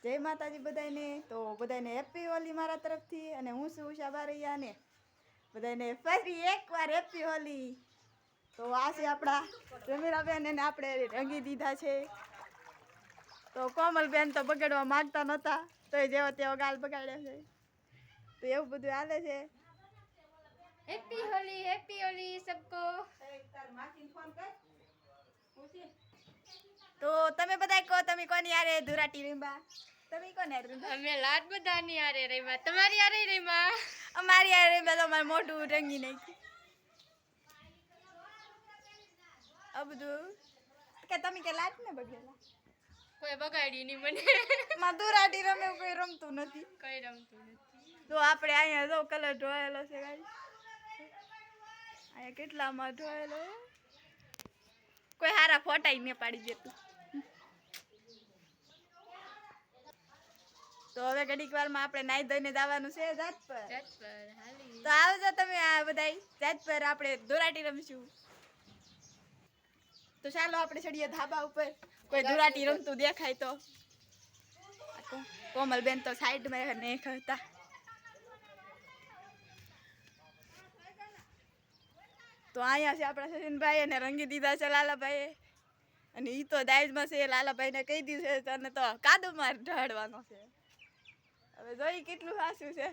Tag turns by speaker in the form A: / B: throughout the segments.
A: જય માતાજી બધાને. તો બધાને હેપી હોલી મારા તરફથી. અને હું છું ઉષા બારૈયા ને બધાને ફરી એકવાર હેપી હોલી. તો આ છે આપણા રમીરાબેન, એને આપણે રંગી દીધા છે. તો કોમલબેન તો બગાડવા માંગતા નહોતા, તો જેવો તેવો ગાલ બગાડ્યા છે. તો એવું બધું હાલે છે.
B: હેપી હોલી સબકો.
A: તો તમે બધા કહો, તમે કોની યારે ધુરાટી રીંબા? તમે કોને યારે રીંબા?
B: અમે લાડ બધાની યારે રહીમાં, તમારી યારે રહીમાં.
A: અમારી યારે રીંબા તો અમારું મોઢું રંગી નાખ્યું. આ બધું કે તમે કે લાટ ને બગડેલા?
B: કોઈ બગાડ્યું નહીં મને.
A: માં ધુરાટી રમે કોઈ રમતું નથી.
B: કઈ રમતું નથી.
A: તો આપણે અહીંયા જો કલર ઢોળેલો છે ગાઈસ. અહીંયા કેટલામાં ઢોળેલો છે. કોઈ હારા ફોટા ય ન પાડી દેતું. તો હવે ઘડીક વારમાં આપણે નાઈ ધોઈને જવાનું છે જાત પર. તો આવજો તમે આ બધાય જાત પર, આપણે ધોરાટી રમશું. તો ચાલો આપણે ચડીએ ધાબા ઉપર. કોઈ ધોરાટી રમતું દેખાય તો. કોમલબેન તો સાઈડમાં નહીં હતા. તો અહીંયા છે આપણા સચિનભાઈ, અને રંગી દીધા છે લાલાભાઈ. અને ઈ તો દાઈજમાં છે, લાલાભાઈને કહી દીધું છે તને તો કાદુમાં ઢાળવાનો છે. હવે જોઈ કેટલું હાસું છે.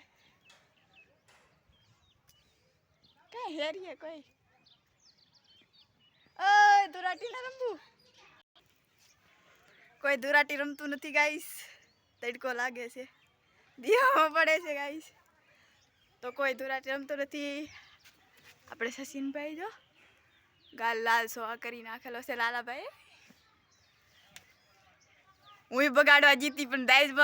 A: કઈ હેરીએ કોઈ ઓય ધુરાટી ના રમવું. કોઈ ધુરાટી રમતું નથી ગાઈસ. તડકો લાગે છે, દીવામાં પડે છે ગાઈસ. તો કોઈ ધુરાટી રમતું નથી. આપણે સચિનભાઈ જો ગાલ લાલ સોવા કરી નાખેલો છે લાલાભાઈ. હું બગાડવા જીતી પણ દાઈજમાં